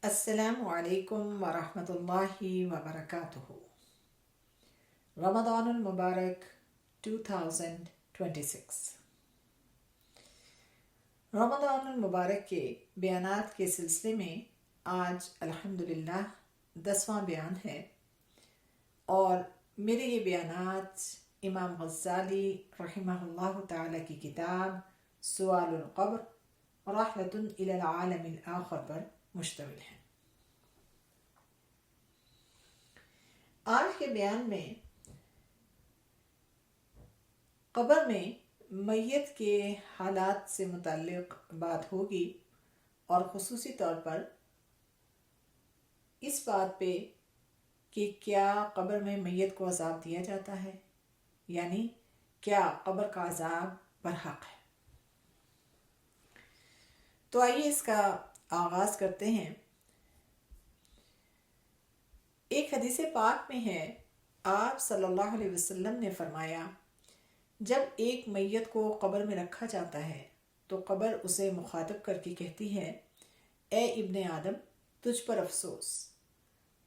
السلام علیکم ورحمۃ اللہ وبرکاتہ۔ رمضان المبارک 2026۔ رمضان المبارک کے بیانات کے سلسلے میں آج الحمدللہ 10واں بیان ہے، اور میرے یہ بیانات امام غزالی رحمہ اللہ تعالی کی کتاب سؤال القبر رحلۃ الی العالم الآخر پر مشتمل ہیں۔ آج کے بیان میں قبر میں میت کے حالات سے متعلق بات ہوگی، اور خصوصی طور پر اس بات پہ کہ کیا قبر میں میت کو عذاب دیا جاتا ہے، یعنی کیا قبر کا عذاب برحق ہے۔ تو آئیے اس کا آغاز کرتے ہیں۔ ایک حدیث پاک میں ہے، آپ صلی اللہ علیہ وسلم نے فرمایا، جب ایک میت کو قبر میں رکھا جاتا ہے تو قبر اسے مخاطب کر کے کہتی ہے، اے ابن آدم، تجھ پر افسوس،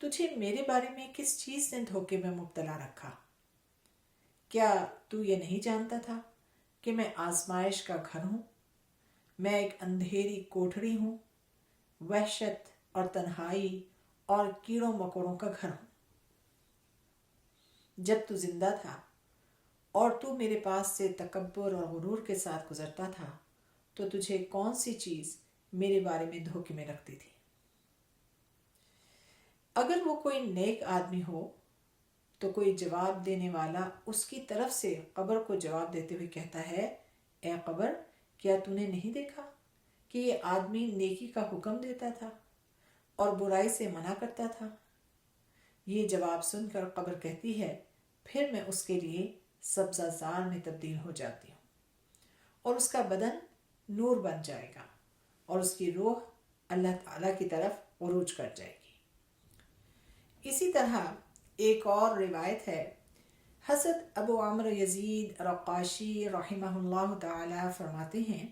تجھے میرے بارے میں کس چیز نے دھوکے میں مبتلا رکھا؟ کیا تو یہ نہیں جانتا تھا کہ میں آزمائش کا گھر ہوں؟ میں ایک اندھیری کوٹھڑی ہوں، وحشت اور تنہائی اور کیڑوں مکوڑوں کا گھر ہوں۔ جب تو زندہ تھا اور تو میرے پاس سے تکبر اور غرور کے ساتھ گزرتا تھا تو تجھے کون سی چیز میرے بارے میں دھوکے میں رکھتی تھی؟ اگر وہ کوئی نیک آدمی ہو تو کوئی جواب دینے والا اس کی طرف سے قبر کو جواب دیتے ہوئے کہتا ہے، اے قبر، کیا تو نے نہیں دیکھا کہ یہ آدمی نیکی کا حکم دیتا تھا اور برائی سے منع کرتا تھا؟ یہ جواب سن کر قبر کہتی ہے، پھر میں اس کے لیے سبزہ زار میں تبدیل ہو جاتی ہوں، اور اس کا بدن نور بن جائے گا، اور اس کی روح اللہ تعالیٰ کی طرف عروج کر جائے گی۔ اسی طرح ایک اور روایت ہے، حضرت ابو عمرو یزید رقاشی رحمہ اللہ تعالی فرماتے ہیں،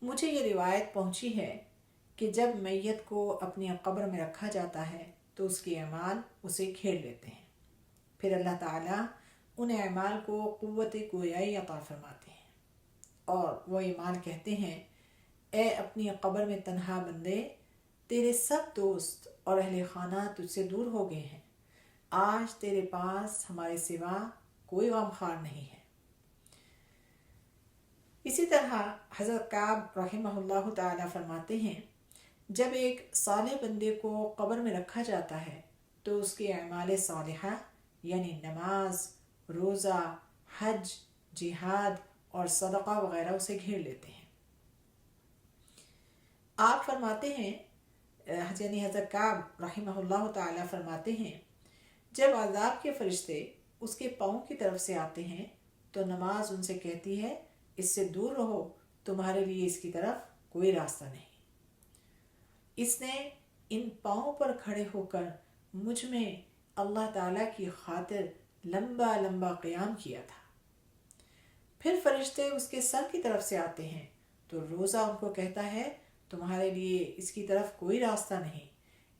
مجھے یہ روایت پہنچی ہے کہ جب میت کو اپنی قبر میں رکھا جاتا ہے تو اس کے اعمال اسے گھیر لیتے ہیں، پھر اللہ تعالیٰ ان اعمال کو قوت گویائی عطا فرماتے ہیں، اور وہ اعمال کہتے ہیں، اے اپنی قبر میں تنہا بندے، تیرے سب دوست اور اہل خانہ تجھ سے دور ہو گئے ہیں، آج تیرے پاس ہمارے سوا کوئی غمخوار نہیں ہے۔ اسی طرح حضرت کعب رحمہ اللہ تعالی فرماتے ہیں، جب ایک صالح بندے کو قبر میں رکھا جاتا ہے تو اس کے اعمال صالحہ یعنی نماز، روزہ، حج، جہاد اور صدقہ وغیرہ اسے گھیر لیتے ہیں۔ آپ فرماتے ہیں، یعنی حضرت کعب رحمہ اللہ تعالی فرماتے ہیں، جب عذاب کے فرشتے اس کے پاؤں کی طرف سے آتے ہیں تو نماز ان سے کہتی ہے، اس سے دور رہو، تمہارے لیے اس کی طرف کوئی راستہ نہیں۔ اس نے ان پاؤں پر کھڑے ہو کر مجھ میں اللہ تعالیٰ کی خاطر لمبا لمبا قیام کیا تھا۔ پھر فرشتے اس کے سر کی طرف سے آتے ہیں تو روزہ ان کو کہتا ہے، تمہارے لیے اس کی طرف کوئی راستہ نہیں،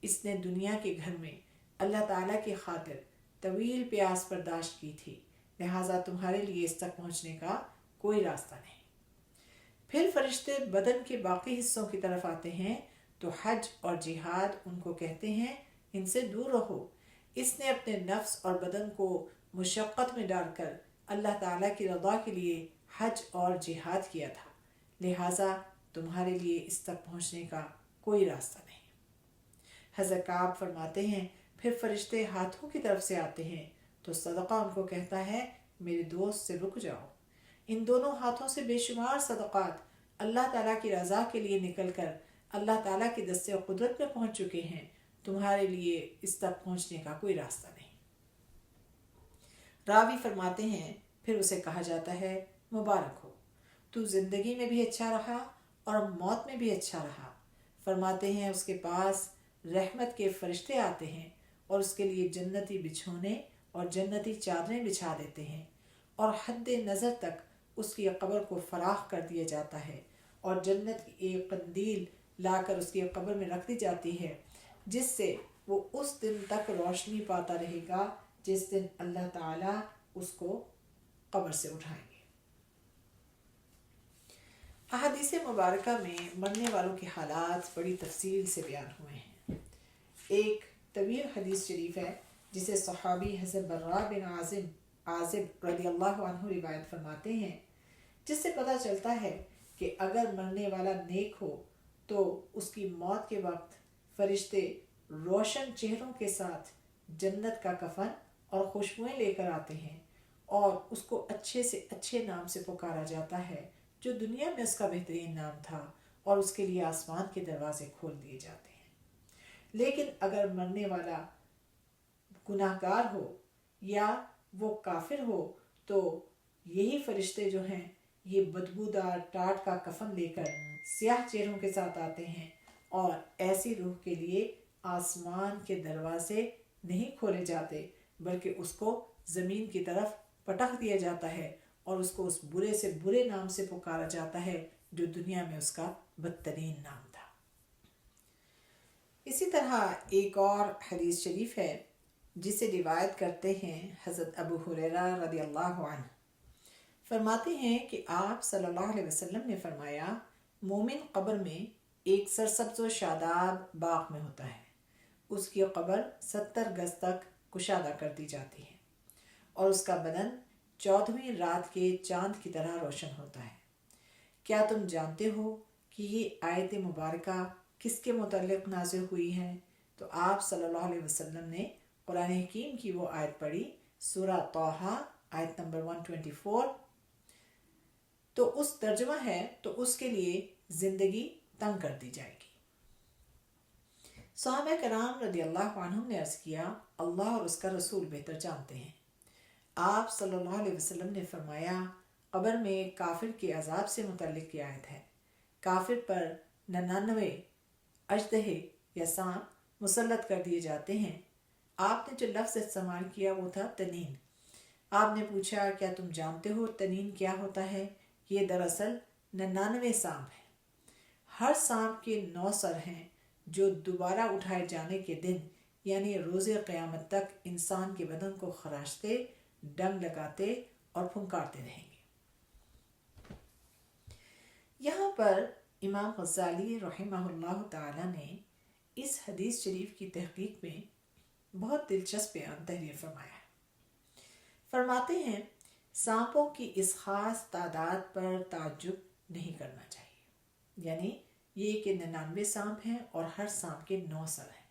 اس نے دنیا کے گھر میں اللہ تعالیٰ کی خاطر طویل پیاس برداشت کی تھی، لہٰذا تمہارے لیے اس تک پہنچنے کا کوئی راستہ نہیں۔ پھر فرشتے بدن کے باقی حصوں کی طرف آتے ہیں تو حج اور جہاد ان کو کہتے ہیں، ان سے دور رہو، اس نے اپنے نفس اور بدن کو مشقت میں ڈال کر اللہ تعالیٰ کی رضا کے لیے حج اور جہاد کیا تھا، لہٰذا تمہارے لیے اس تک پہنچنے کا کوئی راستہ نہیں۔ حضرت کعب فرماتے ہیں، پھر فرشتے ہاتھوں کی طرف سے آتے ہیں تو صدقہ ان کو کہتا ہے، میرے دوست سے رک جاؤ، ان دونوں ہاتھوں سے بے شمار صدقات اللہ تعالیٰ کی رضا کے لیے نکل کر اللہ تعالیٰ کی دست قدرت میں پہنچ چکے ہیں، تمہارے لیے اس تک پہنچنے کا کوئی راستہ نہیں۔ راوی فرماتے ہیں، پھر اسے کہا جاتا ہے، مبارک ہو، تو زندگی میں بھی اچھا رہا اور موت میں بھی اچھا رہا۔ فرماتے ہیں، اس کے پاس رحمت کے فرشتے آتے ہیں اور اس کے لیے جنتی بچھونے اور جنتی چادریں بچھا دیتے ہیں، اور حد نظر تک اس کی قبر کو فراخ کر دیا جاتا ہے، اور جنت کی ایک قندیل لا کر اس کی قبر میں رکھ دی جاتی ہے، جس سے وہ اس دن تک روشنی پاتا رہے گا جس دن اللہ تعالیٰ اس کو قبر سے اٹھائیں گے۔ احادیث مبارکہ میں مرنے والوں کے حالات بڑی تفصیل سے بیان ہوئے ہیں۔ ایک طویل حدیث شریف ہے جسے صحابی حضرت براء بن عازب رضی اللہ عنہ روایت فرماتے ہیں، جس سے پتہ چلتا ہے کہ اگر مرنے والا نیک ہو تو اس کی موت کے وقت فرشتے روشن چہروں کے ساتھ جنت کا کفن اور خوشبوئیں لے کر آتے ہیں، اور اس کو اچھے سے اچھے نام سے پکارا جاتا ہے جو دنیا میں اس کا بہترین نام تھا، اور اس کے لیے آسمان کے دروازے کھول دیے جاتے ہیں۔ لیکن اگر مرنے والا گناہگار ہو یا وہ کافر ہو تو یہی فرشتے جو ہیں یہ بدبودار ٹاٹ کا کفن لے کر سیاہ چہروں کے ساتھ آتے ہیں، اور ایسی روح کے لیے آسمان کے دروازے نہیں کھولے جاتے بلکہ اس کو زمین کی طرف پٹخ دیا جاتا ہے، اور اس کو اس برے سے برے نام سے پکارا جاتا ہے جو دنیا میں اس کا بدترین نام تھا۔ اسی طرح ایک اور حدیث شریف ہے جسے روایت کرتے ہیں حضرت ابو ہریرہ رضی اللہ عنہ، فرماتے ہیں کہ آپ صلی اللہ علیہ وسلم نے فرمایا، مومن قبر میں ایک سرسبز و شاداب باغ میں ہوتا ہے، اس کی قبر 70 گز تک کشادہ کر دی جاتی ہے، اور اس کا بدن 14ویں رات کے چاند کی طرح روشن ہوتا ہے۔ کیا تم جانتے ہو کہ یہ آیت مبارکہ کس کے متعلق نازل ہوئی ہے؟ تو آپ صلی اللہ علیہ وسلم نے قرآن حکیم کی وہ آیت پڑھی، سورہ طٰہٰ آیت نمبر 124۔ تو اس ترجمہ ہے تو اس کے لیے زندگی تنگ کر دی جائے گی۔ صحابہ کرام رضی اللہ عنہم نے عرض کیا، اللہ اور اس کا رسول بہتر جانتے ہیں۔ آپ صلی اللہ علیہ وسلم نے فرمایا، قبر میں کافر کے عذاب سے متعلق یہ آیت ہے۔ کافر پر 99 اژدہے یا سانپ مسلط کر دیے جاتے ہیں۔ آپ نے جو لفظ استعمال کیا وہ تھا تنین۔ آپ نے پوچھا، کیا تم جانتے ہو تنین کیا ہوتا ہے؟ یہ دراصل 99 سانپ ہیں۔ ہر سانپ کے 9 سر ہیں جو دوبارہ اٹھائے جانے کے دن یعنی روز قیامت تک انسان کے بدن کو خراشتے، ڈنگ لگاتے اور پھنکارتے رہیں گے۔ یہاں پر امام غزالی رحمہ اللہ تعالی نے اس حدیث شریف کی تحقیق میں بہت دلچسپ بیان تحریر فرمایا ہے۔ فرماتے ہیں، سانپوں کی اس خاص تعداد پر تعجب نہیں کرنا چاہیے، یعنی یہ کہ 99 سانپ ہیں اور ہر سانپ کے 9 سر ہیں،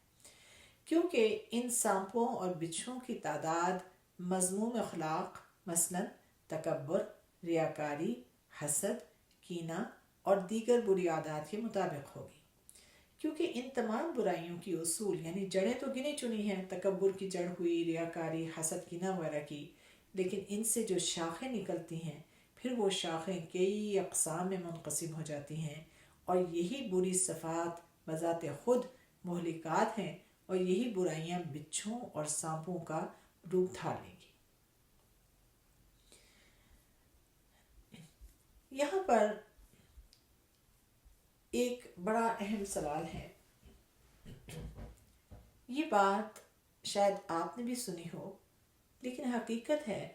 کیونکہ ان سانپوں اور بچھوؤں کی تعداد مذموم اخلاق مثلا تکبر، ریاکاری، حسد، کینہ اور دیگر بری عادات کے مطابق ہوگی، کیونکہ ان تمام برائیوں کی اصول یعنی جڑیں تو گنی چنی ہیں، تکبر کی جڑ ہوئی ریاکاری، حسد، کینہ وغیرہ کی، لیکن ان سے جو شاخیں نکلتی ہیں پھر وہ شاخیں کئی اقسام میں منقسم ہو جاتی ہیں، اور یہی بری صفات بذات خود مہلکات ہیں، اور یہی برائیاں بچھوں اور سانپوں کا روپ دھار لیں گی۔ یہاں پر ایک بڑا اہم سوال ہے، یہ بات شاید آپ نے بھی سنی ہو، لیکن حقیقت ہے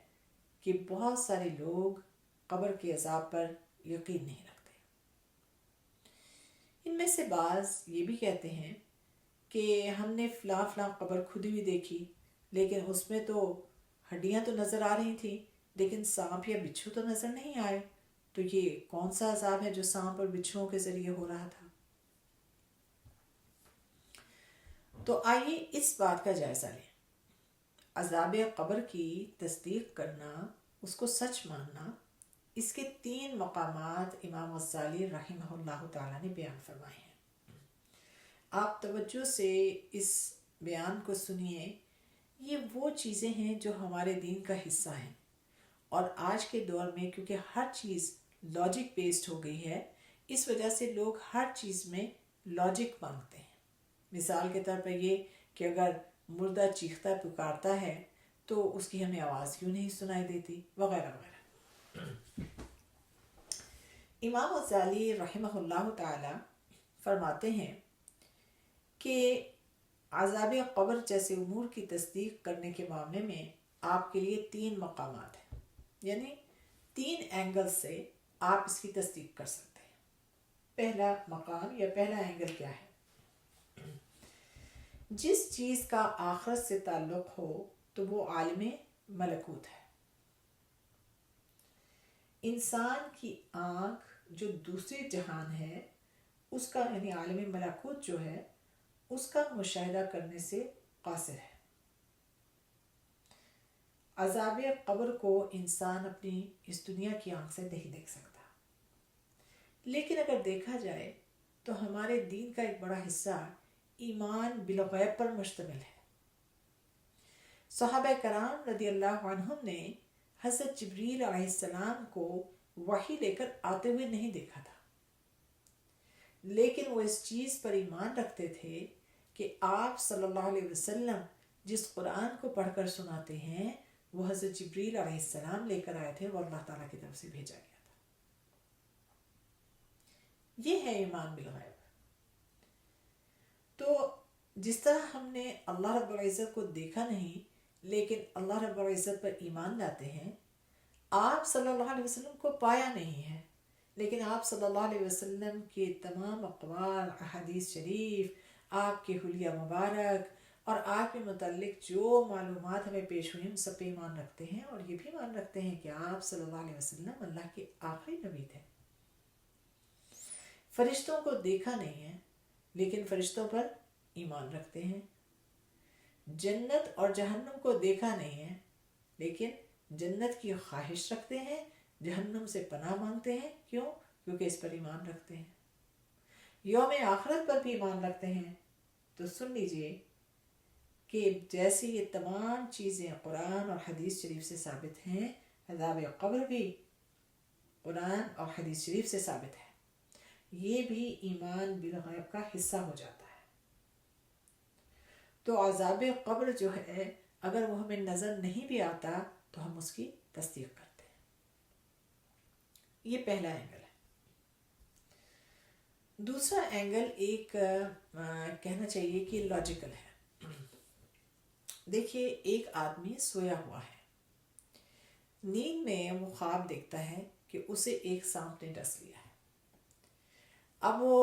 کہ بہت سارے لوگ قبر کے عذاب پر یقین نہیں رکھتے۔ ان میں سے بعض یہ بھی کہتے ہیں کہ ہم نے فلاں فلاں قبر کھدی ہوئی دیکھی، لیکن اس میں تو ہڈیاں تو نظر آ رہی تھیں لیکن سانپ یا بچھو تو نظر نہیں آئے، تو یہ کون سا عذاب ہے جو سانپ اور بچھوؤں کے ذریعے ہو رہا تھا؟ تو آئیے اس بات کا جائزہ لیں۔ عذاب قبر کی تصدیق کرنا، اس کو سچ ماننا، اس کے 3 مقامات امام غزالی رحمہ اللہ تعالیٰ نے بیان فرمائے ہیں۔ آپ توجہ سے اس بیان کو سنیے۔ یہ وہ چیزیں ہیں جو ہمارے دین کا حصہ ہیں، اور آج کے دور میں کیونکہ ہر چیز لاجک بیسڈ ہو گئی ہے، اس وجہ سے لوگ ہر چیز میں لاجک مانگتے ہیں۔ مثال کے طور پر یہ کہ اگر مردہ چیختا پکارتا ہے تو اس کی ہمیں آواز کیوں نہیں سنائی دیتی، وغیرہ وغیرہ۔ امام غزالی رحمہ اللہ تعالی فرماتے ہیں کہ عذاب قبر جیسے امور کی تصدیق کرنے کے معاملے میں آپ کے لیے 3 مقامات ہیں، یعنی 3 اینگل سے آپ اس کی تصدیق کر سکتے ہیں۔ پہلا مقام یا پہلا اینگل کیا ہے؟ جس چیز کا آخرت سے تعلق ہو تو وہ عالم ملکوت ہے۔ انسان کی آنکھ جو دوسری جہان ہے اس کا، یعنی عالم ملکوت جو ہے، اس کا مشاہدہ کرنے سے قاصر ہے۔ عذاب قبر کو انسان اپنی اس دنیا کی آنکھ سے نہیں دیکھ سکتا، لیکن اگر دیکھا جائے تو ہمارے دین کا ایک بڑا حصہ ایمان بالغیب پر مشتمل ہے۔ صحابہ کرام رضی اللہ عنہم نے حضرت جبریل علیہ السلام کو وحی لے کر آتے ہوئے نہیں دیکھا تھا، لیکن وہ اس چیز پر ایمان رکھتے تھے کہ آپ صلی اللہ علیہ وسلم جس قرآن کو پڑھ کر سناتے ہیں وہ حضرت جبریل علیہ السلام لے کر آئے تھے اور اللہ تعالیٰ کی طرف سے بھیجا گیا تھا۔ یہ ہے ایمان بالغیب۔ تو جس طرح ہم نے اللہ رب العزت کو دیکھا نہیں لیکن اللہ رب العزت پر ایمان لاتے ہیں، آپ صلی اللہ علیہ وسلم کو پایا نہیں ہے لیکن آپ صلی اللہ علیہ وسلم کے تمام اقوال، احادیث شریف، آپ کے حلیہ مبارک اور آپ کے متعلق جو معلومات ہمیں پیش ہوئی، ہم سب پہ ایمان رکھتے ہیں، اور یہ بھی ایمان رکھتے ہیں کہ آپ صلی اللہ علیہ وسلم اللہ کے آخری نبی تھے۔ فرشتوں کو دیکھا نہیں ہے لیکن فرشتوں پر ایمان رکھتے ہیں۔ جنت اور جہنم کو دیکھا نہیں ہے لیکن جنت کی خواہش رکھتے ہیں، جہنم سے پناہ مانگتے ہیں۔ کیوں؟ کیونکہ اس پر ایمان رکھتے ہیں۔ یوم آخرت پر بھی ایمان رکھتے ہیں۔ تو سن لیجئے کہ جیسے یہ تمام چیزیں قرآن اور حدیث شریف سے ثابت ہیں، عذاب قبر بھی قرآن اور حدیث شریف سے ثابت ہے، یہ بھی ایمان بالغیب کا حصہ ہو جاتا ہے۔ تو عذاب قبر جو ہے اگر وہ ہمیں نظر نہیں بھی آتا تو ہم اس کی تصدیق کرتے ہیں۔ یہ پہلا اینگل ہے۔ دوسرا اینگل ایک کہنا چاہیے کہ لاجیکل ہے۔ دیکھیے، ایک آدمی سویا ہوا ہے، نیند میں وہ خواب دیکھتا ہے کہ اسے ایک سانپ نے ڈس لیا ہے۔ اب وہ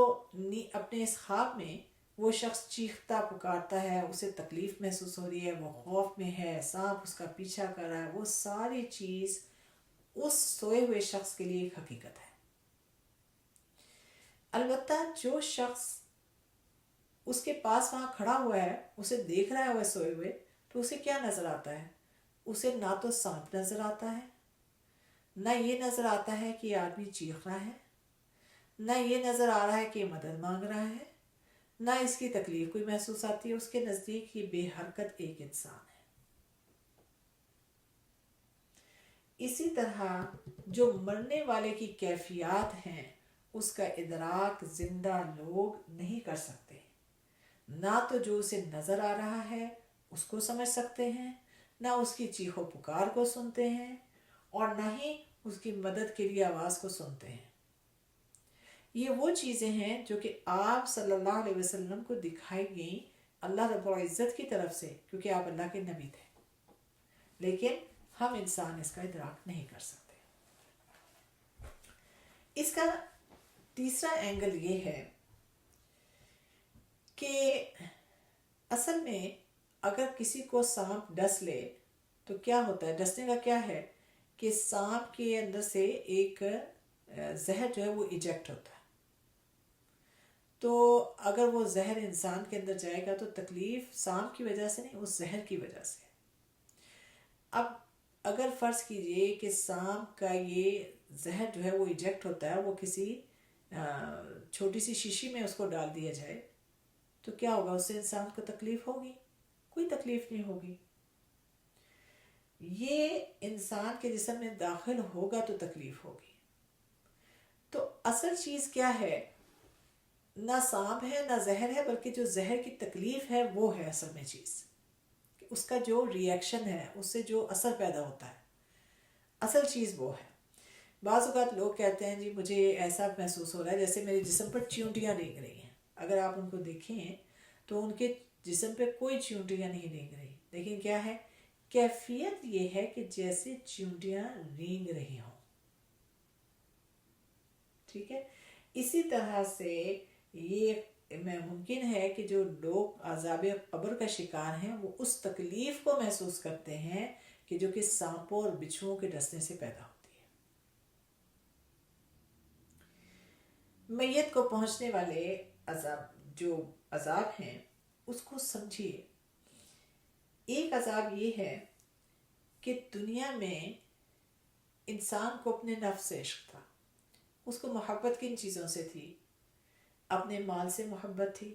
اپنے اس خواب میں وہ شخص چیختا پکارتا ہے، اسے تکلیف محسوس ہو رہی ہے، وہ خوف میں ہے، سانپ اس کا پیچھا کر رہا ہے، وہ ساری چیز اس سوئے ہوئے شخص کے لیے ایک حقیقت ہے۔ البتہ جو شخص اس کے پاس وہاں کھڑا ہوا ہے، اسے دیکھ رہا ہے وہ سوئے ہوئے، تو اسے کیا نظر آتا ہے؟ اسے نہ تو سانپ نظر آتا ہے، نہ یہ نظر آتا ہے کہ یہ آدمی چیخ رہا ہے، نہ یہ نظر آ رہا ہے کہ یہ مدد مانگ رہا ہے، نہ اس کی تکلیف کوئی محسوس آتی ہے۔ اس کے نزدیک یہ بے حرکت ایک انسان ہے۔ اسی طرح جو مرنے والے کی کیفیات ہیں اس کا ادراک زندہ لوگ نہیں کر سکتے، نہ تو جو اسے نظر آ رہا ہے اس کو سمجھ سکتے ہیں، نہ اس کی چیخ و پکار کو سنتے ہیں، اور نہ ہی اس کی مدد کے لیے آواز کو سنتے ہیں۔ یہ وہ چیزیں ہیں جو کہ آپ صلی اللہ علیہ وسلم کو دکھائی گئیں اللہ رب العزت کی طرف سے، کیونکہ آپ اللہ کے نبی تھے، لیکن ہم انسان اس کا ادراک نہیں کر سکتے۔ اس کا تیسرا اینگل یہ ہے کہ اصل میں اگر کسی کو سانپ ڈس لے تو کیا ہوتا ہے؟ ڈسنے کا کیا ہے کہ سانپ کے اندر سے ایک زہر جو ہے وہ ایجیکٹ ہوتا ہے۔ تو اگر وہ زہر انسان کے اندر جائے گا تو تکلیف سانپ کی وجہ سے نہیں، اس زہر کی وجہ سے۔ اب اگر فرض کیجئے کہ سانپ کا یہ زہر جو ہے وہ ایجیکٹ ہوتا ہے، وہ کسی چھوٹی سی شیشی میں اس کو ڈال دیا جائے تو کیا ہوگا؟ اس سے انسان کو تکلیف ہوگی؟ کوئی تکلیف نہیں ہوگی۔ یہ انسان کے جسم میں داخل ہوگا تو تکلیف ہوگی۔ تو اصل چیز کیا ہے؟ نہ سانپ ہے نہ زہر ہے، بلکہ جو زہر کی تکلیف ہے وہ ہے اصل میں چیز، کہ اس کا جو ریئیکشن ہے، اس سے جو اثر پیدا ہوتا ہے، اصل چیز وہ ہے۔ بعض اوقات لوگ کہتے ہیں جی مجھے ایسا محسوس ہو رہا ہے جیسے میرے جسم پر چیونٹیاں ریگ رہی ہیں، اگر آپ ان کو دیکھیں تو ان کے جسم پہ کوئی چیونٹیاں نہیں رینگ رہی، لیکن کیا ہے، کیفیت یہ ہے کہ جیسے چیونٹیاں رینگ رہی ہوں. ٹھیک ہے. اسی طرح سے یہ ممکن ہے کہ جو لوگ عذاب قبر کا شکار ہیں وہ اس تکلیف کو محسوس کرتے ہیں کہ جو کہ سانپوں اور بچھوؤں کے ڈسنے سے پیدا ہوتی ہے. میت کو پہنچنے والے عذاب ہیں اس کو سمجھیے. ایک عذاب یہ ہے کہ دنیا میں انسان کو اپنے نفس سے عشق تھا، اس کو محبت کن چیزوں سے تھی؟ اپنے مال سے محبت تھی،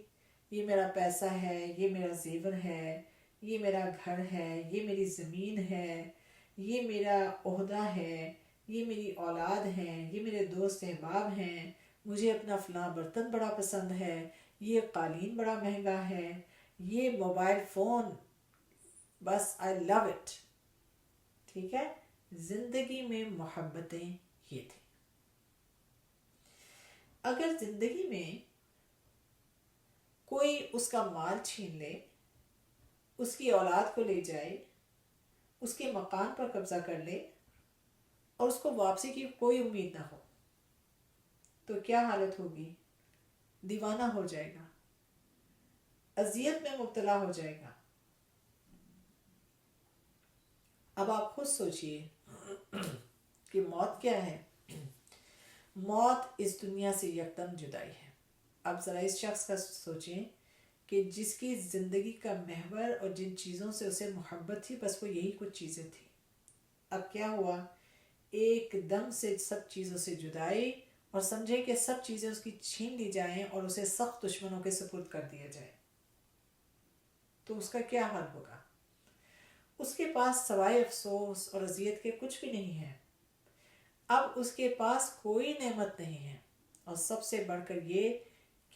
یہ میرا پیسہ ہے، یہ میرا زیور ہے، یہ میرا گھر ہے، یہ میری زمین ہے، یہ میرا عہدہ ہے، یہ میری اولاد ہے، یہ میرے دوست احباب ہیں، مجھے اپنا فلاں برتن بڑا پسند ہے، یہ قالین بڑا مہنگا ہے، یہ موبائل فون، بس I love it. ٹھیک ہے. زندگی میں محبتیں یہ تھیں. اگر زندگی میں کوئی اس کا مال چھین لے، اس کی اولاد کو لے جائے، اس کے مکان پر قبضہ کر لے اور اس کو واپسی کی کوئی امید نہ ہو، تو کیا حالت ہوگی؟ دیوانہ ہو جائے گا، اذیت میں مبتلا ہو جائے گا. اب آپ خود سوچئے کہ موت کیا ہے؟ موت اس دنیا سے یکدم جدائی ہے. اب ذرا اس شخص کا سوچیں کہ جس کی زندگی کا محور اور جن چیزوں سے اسے محبت تھی بس وہ یہی کچھ چیزیں تھیں. اب کیا ہوا؟ ایک دم سے سب چیزوں سے جدائی، اور سمجھے کہ سب چیزیں اس کی چھین لی جائیں اور اسے سخت دشمنوں کے سپرد کر دیا جائے، تو اس کا کیا حال ہوگا؟ اس کے پاس سوائے افسوس اور اذیت کے کچھ بھی نہیں ہے. اب اس کے پاس کوئی نعمت نہیں ہے، اور سب سے بڑھ کر یہ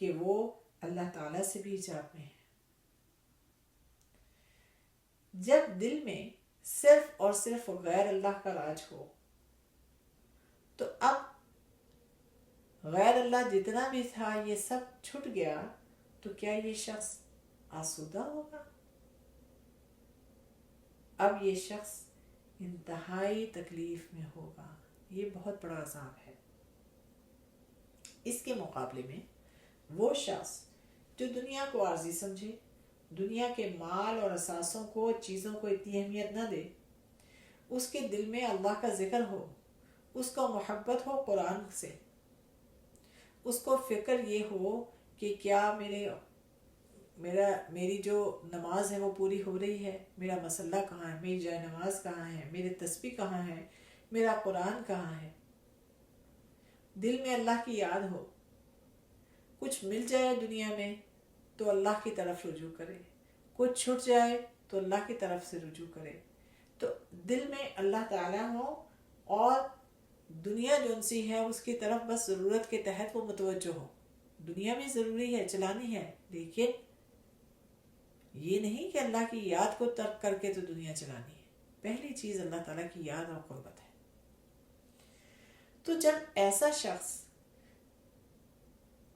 کہ وہ اللہ تعالیٰ سے بھی حجاب میں ہے. جب دل میں صرف اور صرف غیر اللہ کا راج ہو تو اب غیر اللہ جتنا بھی تھا یہ سب چھٹ گیا، تو کیا یہ شخص آسودہ ہوگا؟ اب یہ شخص انتہائی تکلیف میں ہوگا. یہ بہت بڑا عذاب ہے. اس کے مقابلے میں وہ شخص جو دنیا کو عارضی سمجھے، دنیا کے مال اور اثاثوں کو، چیزوں کو اتنی اہمیت نہ دے، اس کے دل میں اللہ کا ذکر ہو، اس کو محبت ہو قرآن سے، اس کو فکر یہ ہو کہ کیا میری جو نماز ہے وہ پوری ہو رہی ہے، میرا مسلح کہاں ہے، میری جائے نماز کہاں ہے، میرے تسبیح کہاں ہے، میرا قرآن کہاں ہے. دل میں اللہ کی یاد ہو. کچھ مل جائے دنیا میں تو اللہ کی طرف رجوع کرے، کچھ چھٹ جائے تو اللہ کی طرف سے رجوع کرے. تو دل میں اللہ تعالیٰ ہو اور دنیا جون سی ہے اس کی طرف بس ضرورت کے تحت وہ متوجہ ہو. دنیا بھی ضروری ہے، چلانی ہے، لیکن یہ نہیں کہ اللہ کی یاد کو ترک کر کے تو دنیا چلانی ہے. پہلی چیز اللہ تعالیٰ کی یاد اور قربت ہے. تو جب ایسا شخص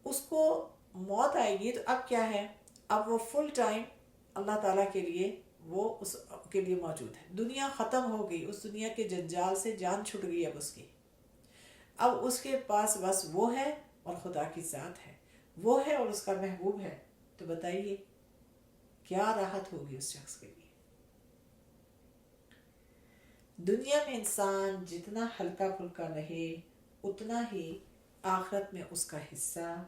اس کو موت آئے گی تو اب کیا ہے؟ اب وہ فل ٹائم اللہ تعالیٰ کے لیے وہ اس کے لیے موجود ہے. دنیا ختم ہو گئی، اس دنیا کے جنجال سے جان چھٹ گئی. اب اس کی اب اس کے پاس بس وہ ہے اور خدا کی ذات ہے، وہ ہے اور اس کا محبوب ہے. تو بتائیے کیا راحت ہوگی اس شخص کے لیے؟ دنیا میں انسان جتنا ہلکا پھلکا رہے اتنا ہی آخرت میں اس کا حصہ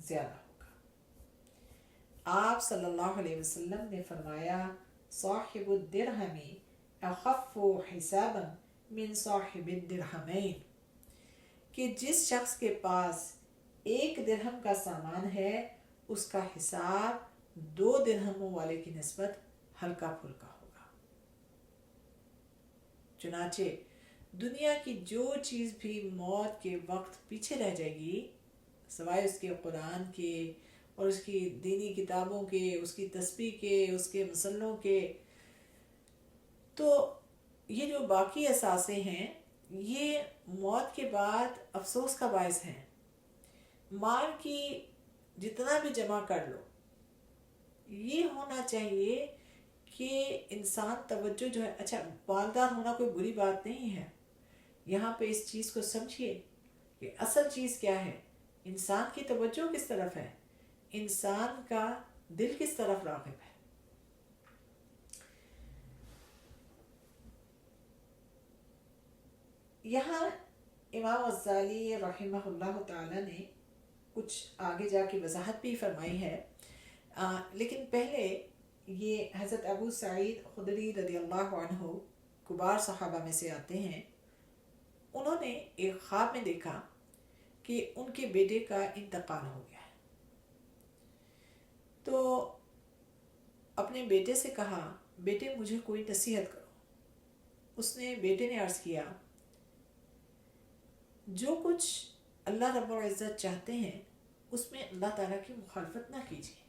زیادہ ہوگا. آپ صلی اللہ علیہ وسلم نے فرمایا صاحب الدرہم اخف حسابا من صاحب الدرہمین، کہ جس شخص کے پاس 1 درہم کا سامان ہے اس کا حساب 2 درہموں والے کی نسبت ہلکا پھلکا ہوگا. چنانچہ دنیا کی جو چیز بھی موت کے وقت پیچھے رہ جائے گی سوائے اس کے قرآن کے اور اس کی دینی کتابوں کے، اس کی تسبیح کے، اس کے مسلوں کے، تو یہ جو باقی اثاثے ہیں یہ موت کے بعد افسوس کا باعث ہیں. مال کی جتنا بھی جمع کر لو، یہ ہونا چاہیے کہ انسان توجہ جو ہے، اچھا مالدار ہونا کوئی بری بات نہیں ہے، یہاں پہ اس چیز کو سمجھیے کہ اصل چیز کیا ہے، انسان کی توجہ کس طرف ہے، انسان کا دل کس طرف راغب ہے۔ یہاں امام غزالی رحمہ اللہ تعالی نے کچھ آگے جا کے وضاحت بھی فرمائی ہے، لیکن پہلے یہ حضرت ابو سعید خدری رضی اللہ عنہ کبار صحابہ میں سے آتے ہیں، انہوں نے ایک خواب میں دیکھا کہ ان کے بیٹے کا انتقال ہو گیا ہے، تو اپنے بیٹے سے کہا بیٹے مجھے کوئی نصیحت کرو۔ اس نے بیٹے نے عرض کیا جو کچھ اللہ رب العزت چاہتے ہیں اس میں اللہ تعالیٰ کی مخالفت نہ کیجیے۔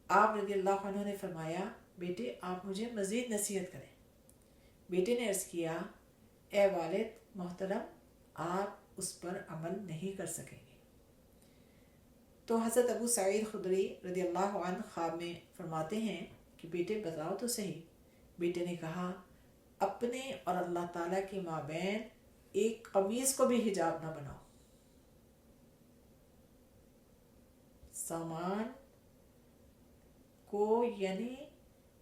آپ رضی اللہ عنہ نے فرمایا بیٹے آپ مجھے مزید نصیحت کریں۔ بیٹے نے عرض کیا اے والد محترم آپ اس پر عمل نہیں کر سکیں گے۔ تو حضرت ابو سعید خدری رضی اللہ عنہ خواب میں فرماتے ہیں کہ بیٹے بتاؤ تو صحیح۔ بیٹے نے کہا اپنے اور اللہ تعالیٰ کے مابین ایک قمیص کو بھی حجاب نہ بناؤ، سامان کو یعنی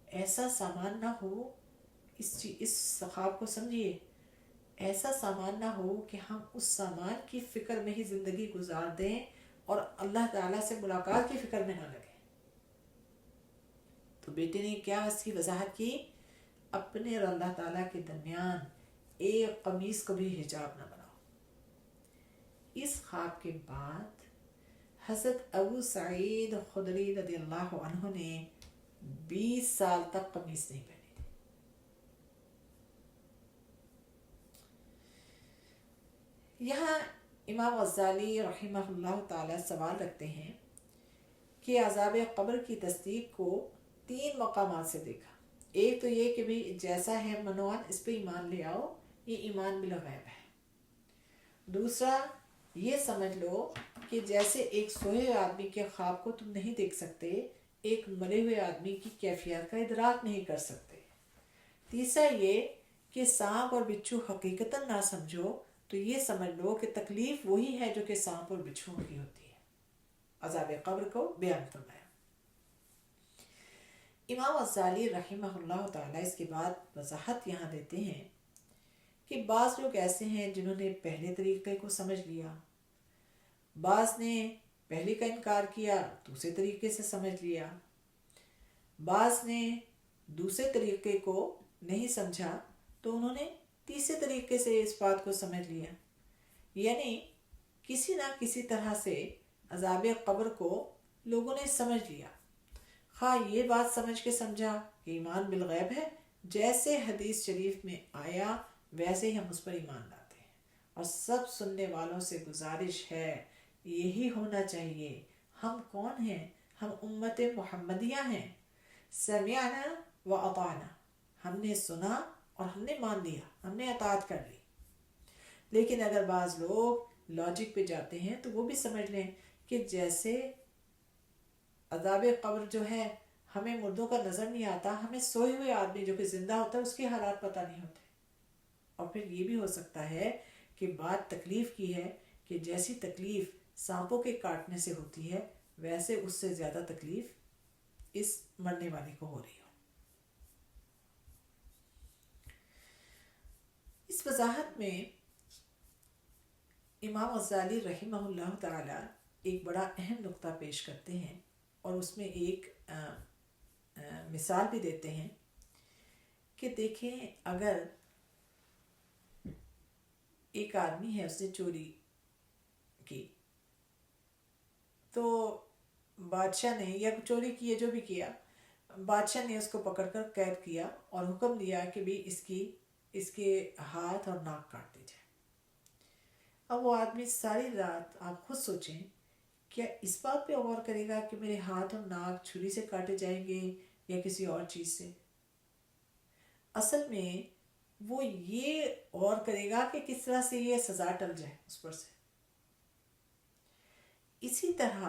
ایسا سامان نہ ہو، اس خواب کو سمجھیے، ایسا سامان نہ ہو کہ ہم اس سامان کی فکر میں ہی زندگی گزار دیں اور اللہ تعالیٰ سے ملاقات کی فکر میں نہ لگے۔ تو بیٹے نے کیا اس کی وضاحت کی، اپنے اور اللہ تعالیٰ کے درمیان ایک قمیص کو بھی حجاب نہ بناؤ۔ اس خواب کے بعد حضرت ابو سعید خدری رضی اللہ عنہ نے 20 سال تک قمیص نہیں پہنی تھی۔ یہاں امام غزالی رحمہ اللہ تعالی سوال رکھتے ہیں کہ عذاب قبر کی تصدیق کو 3 مقامات سے دیکھا۔ ایک تو یہ کہ بھی جیسا ہے منوان اس پہ ایمان لے آؤ، یہ ایمان بالغیب ہے۔ دوسرا یہ سمجھ لو کہ جیسے ایک سوئے ہوئے آدمی کے خواب کو تم نہیں دیکھ سکتے، ایک مرے ہوئے آدمی کی کیفیت کا ادراک نہیں کر سکتے۔ تیسرا یہ کہ سانپ اور بچھو حقیقتاً نہ سمجھو تو یہ سمجھ لو کہ تکلیف وہی ہے جو کہ سانپ اور بچھو کی ہوتی ہے۔ عذاب قبر کو بیان فرمایا۔ امام غزالی رحمہ اللہ تعالی اس کے بعد وضاحت یہاں دیتے ہیں کہ بعض لوگ ایسے ہیں جنہوں نے پہلے طریقے کو سمجھ لیا، بعض نے پہلے کا انکار کیا دوسرے طریقے سے سمجھ لیا، بعض نے دوسرے طریقے کو نہیں سمجھا تو انہوں نے تیسرے طریقے سے اس بات کو سمجھ لیا، یعنی کسی نہ کسی طرح سے عذاب قبر کو لوگوں نے سمجھ لیا، خواہ یہ بات سمجھ کے سمجھا کہ ایمان بالغیب ہے، جیسے حدیث شریف میں آیا ویسے ہی ہم اس پر ایمان لاتے ہیں۔ اور سب سننے والوں سے گزارش ہے یہی ہونا چاہیے۔ ہم کون ہیں؟ ہم امت محمدیہ ہیں، سمعنا و اطعنا، ہم نے سنا اور ہم نے مان لیا، ہم نے اطاعت کر لی۔ لیکن اگر بعض لوگ لاجک پہ جاتے ہیں تو وہ بھی سمجھ لیں کہ جیسے عذاب قبر جو ہے ہمیں مردوں کا نظر نہیں آتا، ہمیں سوئے ہوئے آدمی جو کہ زندہ ہوتا ہے اس کے حالات پتہ نہیں ہوتے۔ اور پھر یہ بھی ہو سکتا ہے کہ بات تکلیف کی ہے کہ جیسی تکلیف سانپوں کے کاٹنے سے ہوتی ہے ویسے اس سے زیادہ تکلیف اس مرنے والے کو ہو رہی ہو۔ اس وضاحت میں امام غزالی رحمہ اللہ تعالی ایک بڑا اہم نقطہ پیش کرتے ہیں اور اس میں ایک مثال بھی دیتے ہیں کہ دیکھیں اگر ایک آدمی ہے اس نے چوری کی تو بادشاہ نے، یا چوری کی ہے جو بھی کیا، بادشاہ نے اس کو پکڑ کر قید کیا اور حکم دیا کہ بھی اس کے ہاتھ اور ناک کاٹ دی جائے۔ اب وہ آدمی ساری رات، آپ خود سوچیں، کیا اس بات پہ غور کرے گا کہ میرے ہاتھ اور ناک چھری سے کاٹے جائیں گے یا کسی اور چیز سے؟ اصل میں وہ یہ غور کرے گا کہ کس طرح سے یہ سزا ٹل جائے اس پر سے۔ اسی طرح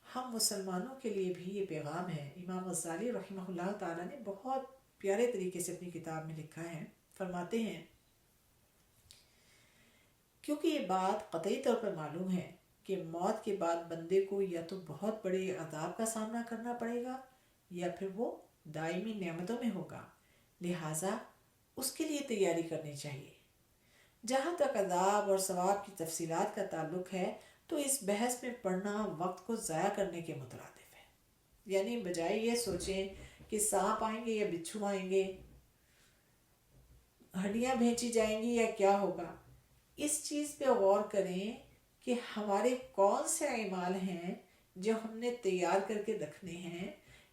ہم مسلمانوں کے لیے بھی یہ پیغام ہے. امام غزالی رحمہ اللہ تعالیٰ نے بہت پیارے طریقے سے اپنی کتاب میں لکھا ہے. فرماتے ہیں کیونکہ یہ بات قطعی طور پر معلوم ہے کہ موت کے بعد بندے کو یا تو بہت بڑے عذاب کا سامنا کرنا پڑے گا یا پھر وہ دائمی نعمتوں میں ہوگا، لہٰذا اس کے لیے تیاری کرنی چاہیے. جہاں تک عذاب اور ثواب کی تفصیلات کا تعلق ہے تو اس بحث میں پڑھنا وقت کو ضائع کرنے کے مترادف ہے. یعنی بجائے یہ سوچیں کہ سانپ آئیں گے یا بچھو آئیں گے، ہڈیاں بھینچی جائیں گی یا کیا ہوگا، اس چیز پہ غور کریں کہ ہمارے کون سے اعمال ہیں جو ہم نے تیار کر کے رکھنے ہیں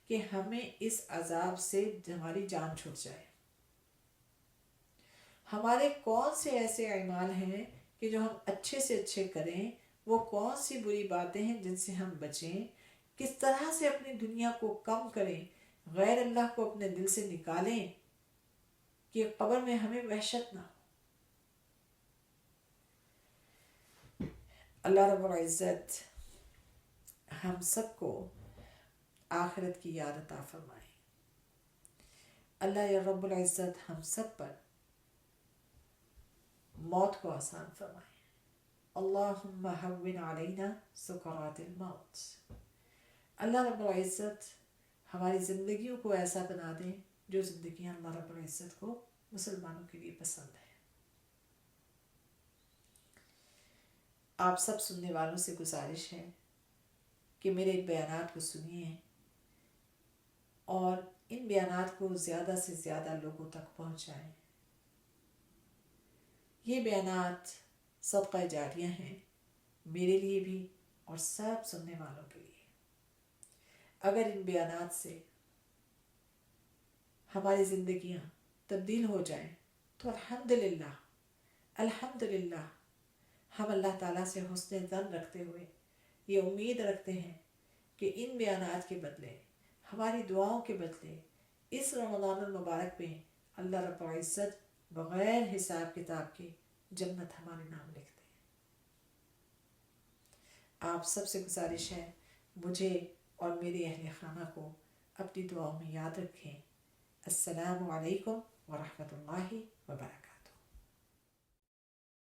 کہ ہمیں اس عذاب سے ہماری جان چھوٹ جائے. ہمارے کون سے ایسے اعمال ہیں کہ جو ہم اچھے سے اچھے کریں، وہ کون سی بری باتیں ہیں جن سے ہم بچیں، کس طرح سے اپنی دنیا کو کم کریں، غیر اللہ کو اپنے دل سے نکالیں کہ قبر میں ہمیں وحشت نہ ہو. اللہ رب العزت ہم سب کو آخرت کی یاد عطا فرمائے. اللہ یا رب العزت ہم سب پر موت کو آسان فرمائے. اللہم ہون علینا سکرات الموت. اللہ رب العزت ہماری زندگیوں کو ایسا بنا دیں جو زندگیاں اللہ رب العزت کو مسلمانوں کے لیے پسند ہے. آپ سب سننے والوں سے گزارش ہے کہ میرے ان بیانات کو سنیے اور ان بیانات کو زیادہ سے زیادہ لوگوں تک پہنچائیں. یہ بیانات صدقہ جاریہ ہیں میرے لیے بھی اور سب سننے والوں کے لیے. اگر ان بیانات سے ہماری زندگیاں تبدیل ہو جائیں تو الحمدللہ الحمدللہ ہم اللہ تعالیٰ سے حسن ظن رکھتے ہوئے یہ امید رکھتے ہیں کہ ان بیانات کے بدلے، ہماری دعاؤں کے بدلے اس رمضان المبارک میں اللہ رب العزت بغیر حساب کتاب کے جنت ہمارے نام لکھ دے. آپ سب سے گزارش ہے مجھے اور میرے اہل خانہ کو اپنی دعاؤں میں یاد رکھیں. السلام علیکم ورحمۃ اللہ وبرکاتہ.